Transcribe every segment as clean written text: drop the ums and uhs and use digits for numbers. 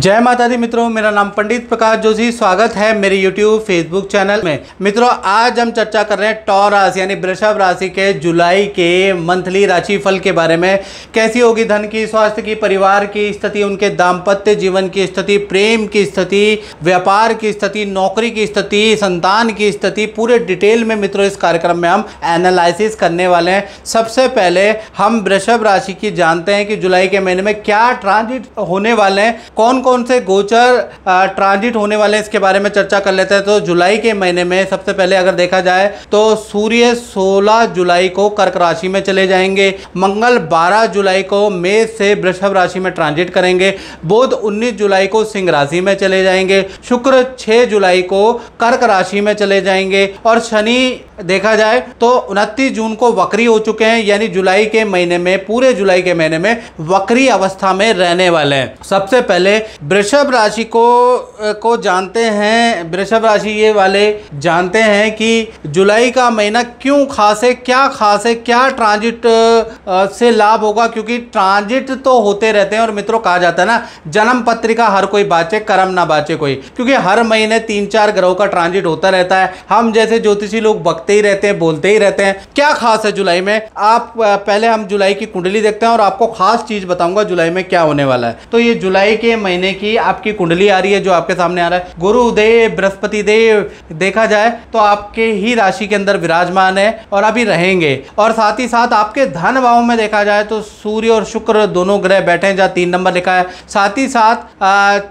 जय माता दी मित्रों, मेरा नाम पंडित प्रकाश जोशी। स्वागत है मेरे YouTube फेसबुक चैनल में। मित्रों, आज हम चर्चा कर रहे हैं टॉरस यानी वृषभ राशि के जुलाई के मंथली राशिफल के बारे में। कैसी होगी धन की, स्वास्थ्य की, परिवार की स्थिति, उनके दाम्पत्य जीवन की स्थिति, प्रेम की स्थिति, व्यापार की स्थिति, नौकरी की स्थिति, संतान की स्थिति, पूरे डिटेल में मित्रों इस कार्यक्रम में हम एनालिसिस करने वाले हैं। सबसे पहले हम वृषभ राशि की जानते हैं कि जुलाई के महीने में क्या ट्रांजिट होने वाले हैं, कौन कौन से गोचर ट्रांजिट होने वाले हैं, इसके बारे में चर्चा कर लेते हैं। तो जुलाई के महीने में सबसे पहले अगर देखा जाए तो सूर्य 16 जुलाई को कर्क राशि में चले जाएंगे, मंगल 12 जुलाई को मेष से वृषभ राशि में ट्रांजिट करेंगे, बुध 19 जुलाई को सिंह राशि में चले जाएंगे, शुक्र 6 जुलाई को कर्क राशि में चले जाएंगे और शनि देखा जाए तो 29 जून को वक्री हो चुके हैं, यानी जुलाई के महीने में, पूरे जुलाई के महीने में वक्री अवस्था में रहने वाले हैं। सबसे पहले वृषभ राशि को जानते हैं, वृषभ राशि ये वाले जानते हैं कि जुलाई का महीना क्यों खास है, क्या ट्रांजिट से लाभ होगा, क्योंकि ट्रांजिट तो होते रहते हैं। और मित्रों कहा जाता है ना, जन्म पत्रिका हर कोई बाचे, कर्म ना बाचे कोई, क्योंकि हर महीने 3-4 ग्रहों का ट्रांजिट होता रहता है। हम जैसे ज्योतिषी लोग बकते ही रहते हैं, बोलते ही रहते हैं। क्या खास है जुलाई में, आप पहले हम जुलाई की कुंडली देखते हैं और आपको खास चीज बताऊंगा जुलाई में क्या होने वाला है। तो ये जुलाई के महीने की आपकी कुंडली आ रही है जो आपके सामने आ रहा है। गुरुदेव बृहस्पति देव देखा जाए तो आपके ही राशि के अंदर विराजमान है और अभी रहेंगे। और साथ ही साथ आपके धन भाव में देखा जाए तो सूर्य और शुक्र दोनों ग्रह बैठे हैं, जहां 3 नंबर लिखा है। साथ ही साथ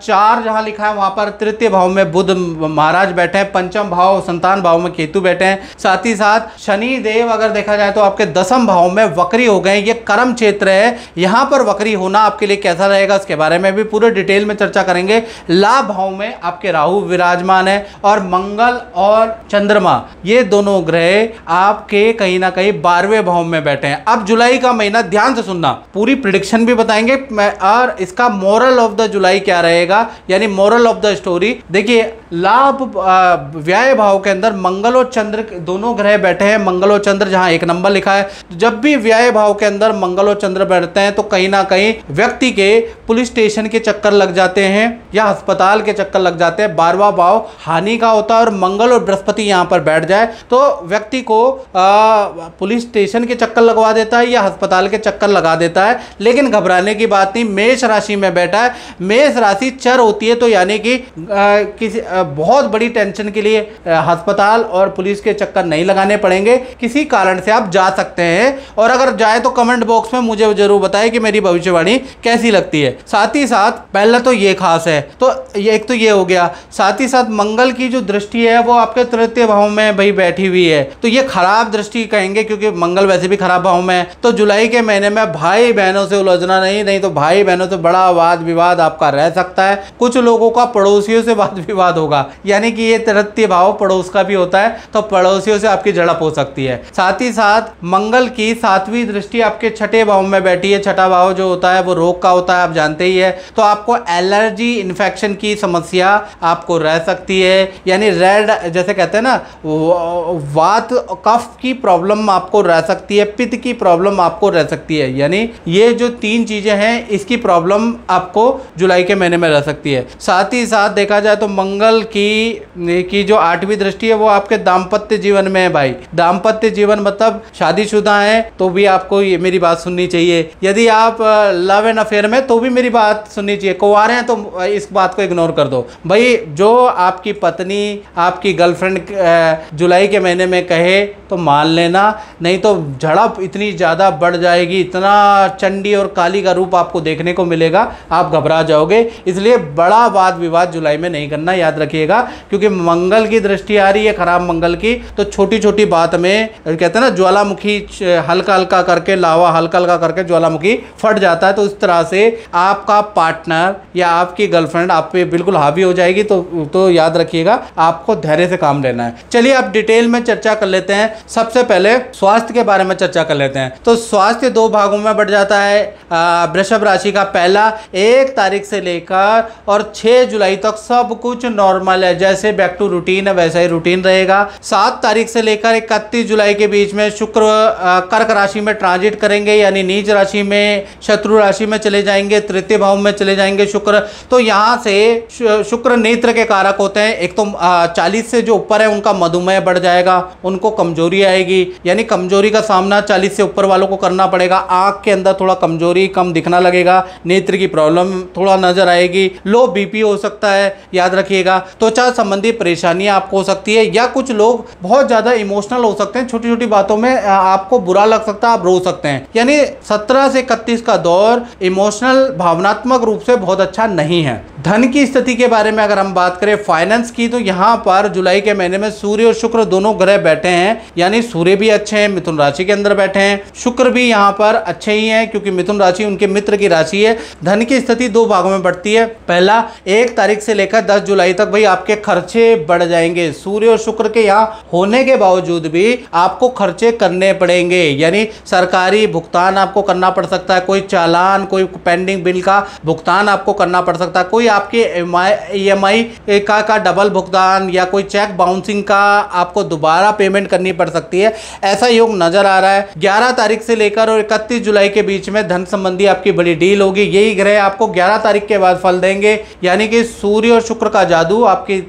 4 जहां लिखा है वहां पर तृतीय भाव में बुध महाराज बैठे हैं, पंचम भाव संतान भाव में केतु बैठे हैं। साथ ही साथ शनि देव अगर देखा जाए तो आपके 10वें भाव में वक्री हो गए। ये कर्म क्षेत्र है, यहां पर वक्री होना आपके लिए कैसा रहेगा इसके बारे में भी पूरे डिटेल में चर्चा करेंगे। लाभ भाव में आपके राहु विराजमान है और मंगल और चंद्रमा ये दोनों ग्रह आपके कहीं ना कहीं 12वें भाव में बैठे हैं। अब जुलाई का महीना ध्यान से सुनना, पूरी प्रेडिक्शन भी बताएंगे और इसका मोरल ऑफ द जुलाई क्या रहेगा, यानी मोरल ऑफ द स्टोरी। देखिए, लाभ व्यय भाव के अंदर मंगल और चंद्र दोनों ग्रह बैठे हैं। मंगल और चंद्र जहां 1 नंबर लिखा है, जब भी व्यय भाव के अंदर मंगल और चंद्र बैठते हैं तो कहीं ना कहीं व्यक्ति के पुलिस स्टेशन के चक्कर लग जाते हैं या अस्पताल के चक्कर लग जाते हैं। 12वां भाव हानि का होता है और मंगल और बृहस्पति यहां पर बैठ जाए तो व्यक्ति को पुलिस स्टेशन के चक्कर लगवा देता है या अस्पताल के चक्कर लगा देता है। लेकिन घबराने की बात नहीं, मेष राशि में बैठा है। मेष राशि चर होती है, तो यानी कि किसी बहुत बड़ी टेंशन के लिए अस्पताल और पुलिस के चक्कर नहीं लगाने पड़ेंगे। किसी कारण से आप जा सकते हैं और अगर जाए तो कमेंट बॉक्स में मुझे जरूर बताएं कि मेरी भविष्यवाणी कैसी लगती है। साथ ही साथ पहला तो ये खास है, तो ये एक तो ये हो गया। साथ ही साथ मंगल की जो दृष्टि है वो आपके तृतीय भाव में भाई बैठी हुई है, तो ये खराब दृष्टि कहेंगे क्योंकि मंगल वैसे भी खराब भाव में है। तो जुलाई के महीने में भाई बहनों से उलझना नहीं तो भाई बहनों से बड़ा वाद विवाद आपका रह सकता है। कुछ लोगों का पड़ोसियों से वाद विवाद होगा, यानी कि ये तृतीय भाव पड़ोस का भी होता है, तो पड़ोसियों से आपकी झड़प हो सकती है। साथ ही साथ मंगल की 7वीं दृष्टि आपके 6ठे भाव में बैठी है। 6ठा भाव जो होता है वो रोग का होता है, आप जानते ही है। तो आपको एलर्जी इन्फेक्शन की समस्या आपको रह सकती है, यानी रेड जैसे कहते हैं ना, वात कफ की प्रॉब्लम आपको रह सकती है, पित्त की प्रॉब्लम आपको रह सकती है। यानी ये जो 3 चीजें हैं इसकी प्रॉब्लम आपको जुलाई के महीने में रह सकती है। साथ ही साथ देखा जाए तो मंगल की जो 8वीं दृष्टि है वो आपके दाम्पत्य जीवन में है। भाई दाम्पत्य जीवन मतलब शादीशुदा है तो भी आपको ये मेरी बात सुननी चाहिए। यदि आप लव एंड अफेयर में तो भी मेरी बात सुननी चाहिए। कुंवारे हैं तो इस बात को इग्नोर कर दो। भाई जो आपकी पत्नी, आपकी गर्लफ्रेंड जुलाई के महीने में कहे तो मान लेना, नहीं तो झड़प इतनी ज़्यादा बढ़ जाएगी, इतना चंडी और काली का रूप आपको देखने को मिलेगा, आप घबरा जाओगे। इसलिए बड़ा वाद विवाद जुलाई में नहीं करना, याद रखिएगा, क्योंकि मंगल की दृष्टि आ रही है खराब मंगल की। तो छोटी छोटी बात में कहते हैं ना, ज्वालामुखी हल्का हल्का करके, लावा हल्का हल्का करके ज्वालामुखी फट जाता है। तो इस तरह से आपका पार्टनर या आपकी गर्लफ्रेंड आप पे बिल्कुल हावी हो जाएगी। तो याद रखिएगा, आपको धैर्य से काम लेना है। चलिए अब डिटेल में चर्चा कर लेते हैं। सबसे पहले स्वास्थ्य के बारे में चर्चा कर लेते हैं। तो स्वास्थ्य 2 भागों में बढ़ जाता है। वृषभ राशि का पहला 1 तारीख से लेकर और 6 जुलाई तक सब कुछ नॉर्मल है, जैसे बैक टू रूटीन है वैसा ही रूटीन रहेगा। 7 तारीख से लेकर 31 जुलाई के बीच में शुक्र कर्क राशि में ट्रांजिट करेंगे। बढ़ेंगे, यानी नीच राशि में, शत्रु राशि में चले जाएंगे, तृतीय भाव में चले जाएंगे शुक्र। तो यहाँ से शुक्र नेत्र के कारक होते हैं। एक तो 40 से जो ऊपर है उनका मधुमेह बढ़ जाएगा, उनको कमजोरी आएगी, यानी कमजोरी का सामना 40 से ऊपर वालों को करना पड़ेगा। आंख के अंदर थोड़ा कमजोरी, कम दिखना लगेगा, नेत्र की प्रॉब्लम थोड़ा नजर आएगी, लो बीपी हो सकता है, याद रखिएगा। त्वचा संबंधी परेशानियां आपको हो सकती है, या कुछ लोग बहुत ज्यादा इमोशनल हो सकते हैं, छोटी छोटी बातों में आपको बुरा लग सकता है, आप रो सकते हैं। यानी 17 से 31 का दौर इमोशनल, भावनात्मक रूप से बहुत अच्छा नहीं है। धन की स्थिति के बारे में अगर हम बात करें, फाइनेंस की, तो यहाँ पर जुलाई के महीने में सूर्य और शुक्र दोनों ग्रह बैठे हैं, यानी सूर्य भी अच्छे हैं, मिथुन राशि के अंदर बैठे हैं, शुक्र भी यहाँ पर अच्छे ही हैं क्योंकि मिथुन राशि उनके मित्र की राशि है। धन की स्थिति दो भागों में बढ़ती है। पहला, 1 तारीख से लेकर 10 जुलाई तक भाई आपके खर्चे बढ़ जाएंगे। सूर्य और शुक्र के यहाँ होने के बावजूद भी आपको खर्चे करने पड़ेंगे, यानी सरकारी भुगतान आपको करना पड़ सकता है, कोई चालान, कोई पेंडिंग बिल का भुगतान आपको करना पड़ सकता है, कोई आपके EMI का डबल भुगतान, या कोई चेक बाउंसिंग का आपको दोबारा पेमेंट करनी पड़ सकती है। ऐसा योग नजर आ रहा है। 11 तारीख से लेकर और 31 जुलाई के बीच में धन संबंधी आपकी बड़ी डील होगी। यही ग्रह आपको 11 तारीख के बाद फल देंगे, यानी कि सूर्य और शुक्र का जादू आपके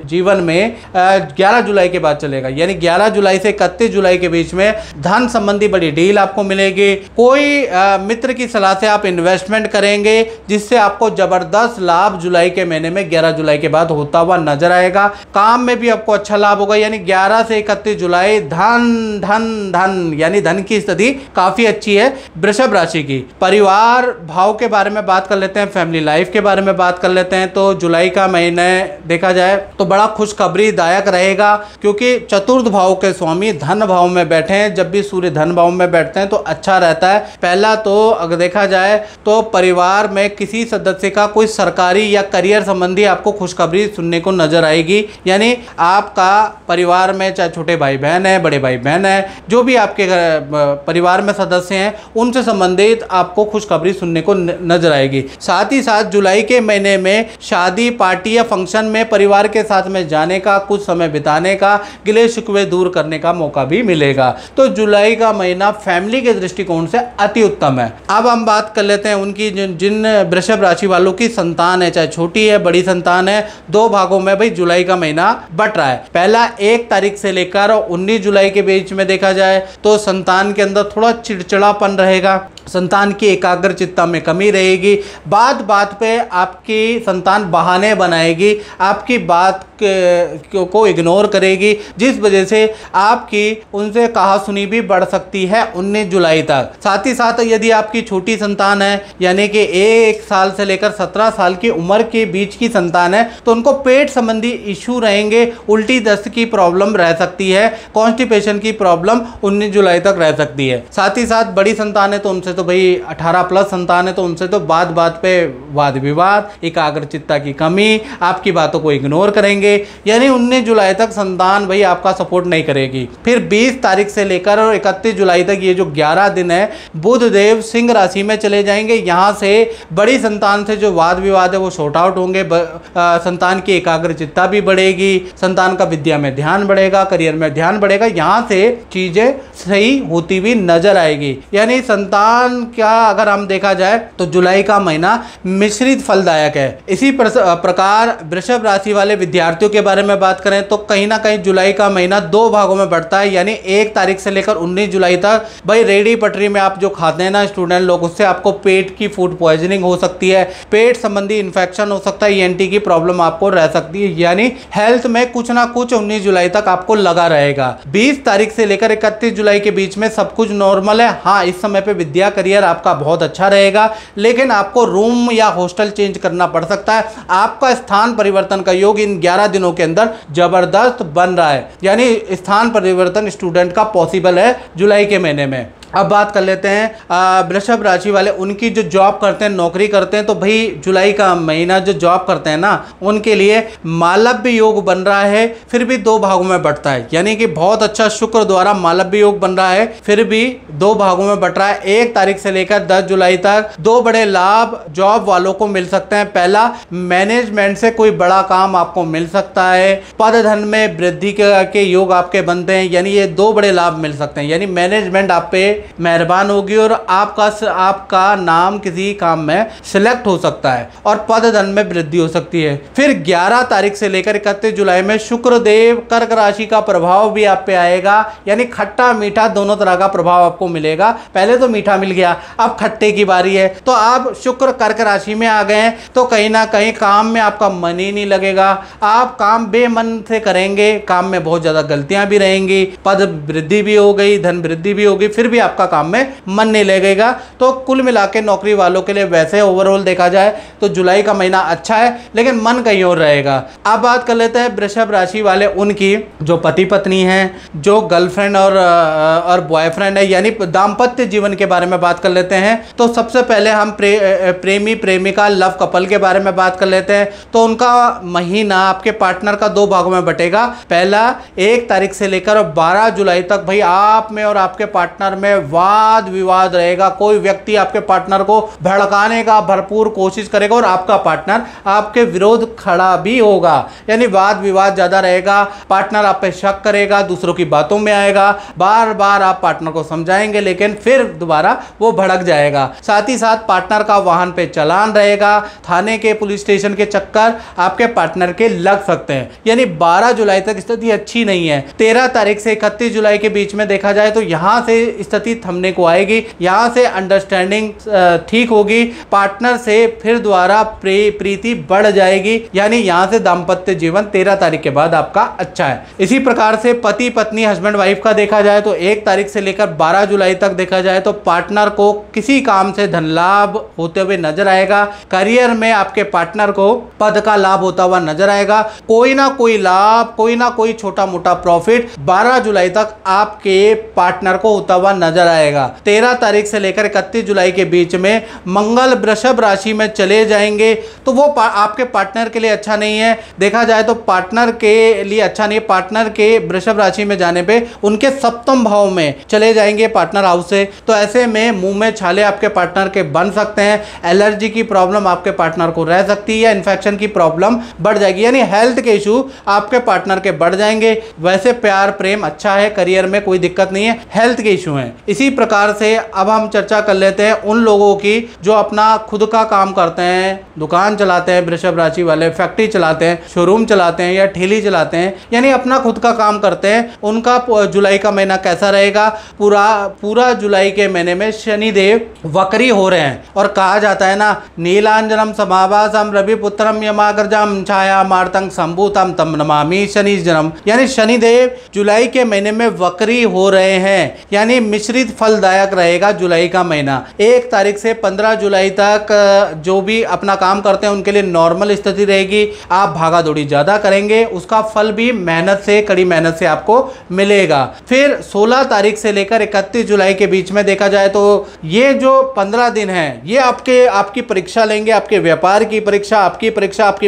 जीवन में 11 जुलाई के बाद चलेगा, यानी 11 जुलाई से 31 जुलाई के बीच में धन संबंधी बड़ी डील आपको मिलेगी। कोई मित्र की सलाह से आप इन्वेस्टमेंट करेंगे जिससे आपको जबरदस्त लाभ जुलाई के महीने में 11 जुलाई के बाद होता हुआ नजर आएगा। काम में भी आपको अच्छा लाभ होगा, यानी 11 से 31 जुलाई धन धन धन, यानी धन की स्थिति काफी अच्छी है वृषभ राशि की। परिवार भाव के बारे में बात कर लेते हैं, फैमिली लाइफ के बारे में बात कर लेते हैं। तो जुलाई का महीना देखा जाए तो बड़ा खुशखबरी दायक रहेगा, क्योंकि चतुर्थ भाव के स्वामी धन भाव में बैठे हैं। जब भी सूर्य धन भाव में बैठते हैं तो अच्छा रहता है। पहला तो अगर देखा जाए तो परिवार में किसी सदस्य का कोई सरकारी या करियर संबंधी आपको खुशखबरी सुनने को नजर आएगी, यानी आपका परिवार में चाहे छोटे भाई बहन है, बड़े भाई बहन है, जो भी आपके परिवार में सदस्य हैं, उनसे संबंधित आपको खुशखबरी सुनने को नजर आएगी। साथ ही साथ जुलाई के महीने में शादी, पार्टी या फंक्शन में परिवार के साथ में जाने का, कुछ समय बिताने का, गिले शिकवे दूर करने का मौका भी मिलेगा। तो जुलाई का महीना फैमिली के दृष्टिकोण से अति उत्तम है। अब हम बात कर लेते हैं उनकी जिन वृषभ राशि वालों की संतान है, चाहे छोटी है बड़ी संतान है, दो भागों में भाई जुलाई का महीना बट रहा है। पहला 1 तारीख से लेकर 19 जुलाई के बीच में देखा जाए तो संतान के अंदर थोड़ा चिड़चिड़ापन रहेगा, संतान की एकाग्रचित्ता में कमी रहेगी, बात बात पे आपकी संतान बहाने बनाएगी, आपकी बात को इग्नोर करेगी, जिस वजह से आपकी उनसे कहा सुनी भी बढ़ सकती है 19 जुलाई तक। साथ ही साथ यदि आपकी छोटी संतान है, यानी कि 1 साल से लेकर 17 साल की उम्र के बीच की संतान है, तो उनको पेट संबंधी इशू रहेंगे, उल्टी दस्त की प्रॉब्लम रह सकती है, कॉन्स्टिपेशन की प्रॉब्लम 19 जुलाई तक रह सकती है। साथ ही साथ बड़ी संतान है तो उनसे तो भाई 18 प्लस संतान है तो उनसे तो बात बात पे वाद विवाद, एकाग्रचित्ता की कमी, आपकी बातों को इग्नोर करेंगे, यानी 19 जुलाई तक संतान भाई आपका सपोर्ट नहीं करेगी। फिर 20 तारीख से लेकर और 31 जुलाई तक ये जो 11 दिन है, बुध देव सिंह राशि में चले जाएंगे। यहां से बड़ी संतान से जो वाद विवाद है वो शॉर्ट आउट होंगे, संतान की एकाग्रचित्ता भी बढ़ेगी, संतान का विद्या में ध्यान बढ़ेगा, करियर में ध्यान बढ़ेगा, यहां से चीजें सही होती हुई नजर आएगी। यानी संतान क्या अगर हम देखा जाए तो जुलाई का महीना मिश्रित फलदायक है। इसी प्रकार वृषभ राशि वाले विद्यार्थियों के बारे में बात करें तो कहीं ना कहीं जुलाई का महीना 2 भागों में बढ़ता है, यानी 1 तारीख से लेकर 19 जुलाई तक भाई रेडी पटरी में आप जो खाते हैं ना स्टूडेंट लोग, उससे आपको पेट की फूड पॉइजनिंग हो सकती है, पेट संबंधी इन्फेक्शन हो सकता है, ENT की प्रॉब्लम आपको रह सकती है, यानी हेल्थ में कुछ ना कुछ 19 जुलाई तक आपको लगा रहेगा। 20 तारीख से लेकर 31 जुलाई के बीच में सब कुछ नॉर्मल है। हाँ, इस समय पे विद्या करियर आपका बहुत अच्छा रहेगा, लेकिन आपको रूम या हॉस्टल चेंज करना पड़ सकता है। आपका स्थान परिवर्तन का योग इन 11 दिनों के अंदर जबरदस्त बन रहा है, यानी स्थान परिवर्तन स्टूडेंट का पॉसिबल है जुलाई के महीने में। अब बात कर लेते हैं वृषभ राशि वाले, उनकी जो जॉब करते हैं, नौकरी करते हैं, तो भाई जुलाई का महीना जो जॉब करते हैं ना, उनके लिए मालव्य योग बन रहा है, फिर भी 2 भागों में बढ़ता है, यानी कि बहुत अच्छा शुक्र द्वारा मालव्य योग बन रहा है, फिर भी 2 भागों में बढ़ रहा है। 1 तारीख से लेकर 10 जुलाई तक 2 बड़े लाभ जॉब वालों को मिल सकते हैं। पहला, मैनेजमेंट से कोई बड़ा काम आपको मिल सकता है, पद धन में वृद्धि के योग आपके बनते हैं, यानी ये 2 बड़े लाभ मिल सकते हैं, यानी मैनेजमेंट आप पे मेहरबान होगी और आपका नाम किसी काम में सिलेक्ट हो सकता है और पद धन में वृद्धि हो सकती है। फिर 11 तारीख से लेकर 31 जुलाई में शुक्रदेव कर्क राशि का प्रभाव भी आप पे आएगा, यानी खट्टा मीठा दोनों तरह का प्रभाव आपको मिलेगा। पहले तो मीठा मिल गया, अब खट्टे की बारी है। तो आप शुक्र कर्क राशि में आ गए हैं तो कहीं ना कहीं काम में आपका मन ही नहीं लगेगा, आप काम बेमन से करेंगे, काम में बहुत ज्यादा गलतियां भी रहेंगी, पद वृद्धि भी हो गई, धन वृद्धि भी होगी, फिर भी आपका काम में मन नहीं लगेगा। तो कुल मिला के नौकरी वालों के लिए वैसे ओवरऑल देखा जाए तो जुलाई का महीना अच्छा है, लेकिन मन कहीं और रहेगा। अब बात कर लेते हैं वृषभ राशि वाले उनकी, जो पति पत्नी हैं, जो गर्लफ्रेंड और बॉयफ्रेंड है, यानी दाम्पत्य जीवन के बारे में बात कर लेते हैं। तो सबसे पहले हम प्रेमी प्रेमिका लव कपल के बारे में बात कर लेते हैं। तो उनका महीना आपके पार्टनर का 2 भागों में बटेगा। पहला 1 तारीख से लेकर 12 जुलाई तक भाई आप में और आपके पार्टनर में वाद विवाद रहेगा। कोई व्यक्ति आपके पार्टनर को भड़काने का भरपूर कोशिश करेगा और आपका पार्टनर आपके विरोध खड़ा भी होगा, यानी वाद विवाद ज्यादा रहेगा। पार्टनर आप पे शक करेगा, दूसरों की बातों में आएगा, बार बार आप पार्टनर को समझाएंगे लेकिन फिर दोबारा वो भड़क जाएगा। साथ ही साथ पार्टनर का वाहन पे चालान रहेगा, थाने के पुलिस स्टेशन के चक्कर आपके पार्टनर के लग सकते हैं। यानी 12 जुलाई तक स्थिति अच्छी नहीं है। 13 तारीख से 31 जुलाई के बीच में देखा जाए तो यहां से स्थिति थमने को आएगी, यहां से अंडरस्टैंडिंग ठीक होगी, पार्टनर से फिर दोबारा प्रीति बढ़ जाएगी, यानी यहां से दाम्पत्य जीवन 13 तारीख के बाद आपका अच्छा है। इसी प्रकार से पति पत्नी हस्बैंड वाइफ का देखा जाए तो 1 तारीख से लेकर 12 जुलाई तक देखा जाए तो पार्टनर को किसी काम से धन लाभ होते हुए नजर आएगा। करियर में आपके पार्टनर को पद का लाभ होता हुआ नजर आएगा। कोई ना कोई लाभ, कोई ना कोई छोटा मोटा प्रॉफिट 12 जुलाई तक आपके पार्टनर को होता हुआ नजर आएगा। 13 तारीख से लेकर 31 जुलाई के बीच में मंगल वृषभ राशि में चले जाएंगे तो वो आपके पार्टनर के लिए अच्छा नहीं है। देखा जाए तो पार्टनर के लिए अच्छा नहीं है। पार्टनर के वृषभ राशि में जाने पे उनके सप्तम भाव में चले जाएंगे पार्टनर हाउस से, तो ऐसे में मुंह में छाले आपके पार्टनर के बन सकते हैं, एलर्जी की प्रॉब्लम आपके पार्टनर को रह सकती है या इन्फेक्शन की प्रॉब्लम बढ़ जाएगी, यानी हेल्थ के इशू आपके पार्टनर के बढ़ जाएंगे। वैसे प्यार प्रेम अच्छा है, करियर में कोई दिक्कत नहीं है, हेल्थ के इशू हैं। इसी प्रकार से अब हम चर्चा कर लेते हैं उन लोगों की जो अपना खुद का काम करते हैं, दुकान चलाते हैं, वृषभ राशि वाले फैक्ट्री चलाते हैं, शोरूम चलाते हैं या ठेली चलाते हैं, यानी अपना खुद का काम करते हैं। उनका जुलाई का महीना कैसा रहेगा? पूरा जुलाई के महीने में शनिदेव वक्री हो रहे हैं और कहा जाता है ना, नीलांजनम समाभासम रविपुत्रम यमाग्रजम छाया मार्तंग संभूतम तम नमामि शनि जन्म, यानी शनिदेव जुलाई के महीने में वक्री हो रहे हैं, यानी मिश्रित फलदायक रहेगा जुलाई का महीना। 1 तारीख से 15 जुलाई तक जो भी अपना काम करते हैं उनके लिए नॉर्मल स्थिति रहेगी। आप भागा दौड़ी ज्यादा करेंगे, उसका फल भी मेहनत से, कड़ी मेहनत से आपको मिलेगा। फिर 16 तारीख से लेकर 31 जुलाई के बीच में देखा जाए तो ये जो 15 दिन है ये आपकी परीक्षा लेंगे, आपके व्यापार की परीक्षा, आपकी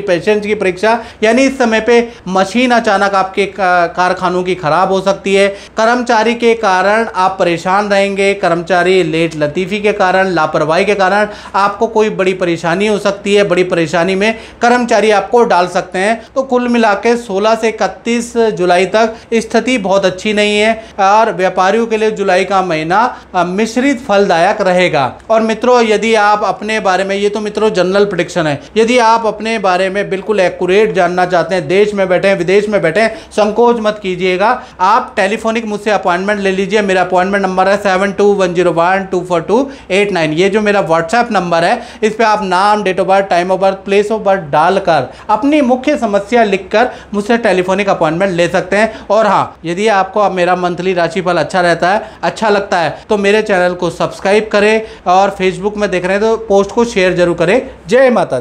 पेशेंस की परीक्षा, यानी इस समय पे मशीन अचानक आपके कारखानों की खराब हो सकती है। कर्मचारी के कारण आप परेशान रहेंगे, कर्मचारी लेट लतीफी के कारण, लापरवाही के कारण आपको कोई बड़ी परेशानी हो सकती है, बड़ी परेशानी में कर्मचारी आपको डाल सकते हैं। तो कुल मिला के 16 से 31 जुलाई तक स्थिति बहुत अच्छी नहीं है और व्यापारियों के लिए जुलाई का महीना मिश्रित फलदायक रहेगा। और मित्रों, यदि आप अपने बारे में, ये तो मित्रों जनरल प्रेडिक्शन है, यदि आप अपने बारे में बिल्कुल एक्यूरेट जानना चाहते हैं, देश में बैठे हैं विदेश में बैठे हैं, संकोच मत कीजिएगा, आप टेलीफोनिक मुझसे अपॉइंटमेंट ले लीजिए। मेरा अपॉइंटमेंट नंबर है 7210124249। ये जो मेरा व्हाट्सएप नंबर है, इस पे आप नाम, date of birth, time of birth, place of birth डालकर अपनी मुख्य समस्या लिखकर मुझसे टेलीफोनिक अपॉइंटमेंट ले सकते हैं। और हाँ, यदि आपको मेरा मंथली राशिफल अच्छा रहता है, अच्छा लगता है, तो मेरे चैनल को सब्सक्राइब करें और फेसबुक में देख रहे हैं तो पोस्ट को शेयर जरूर करें। जय माता दी।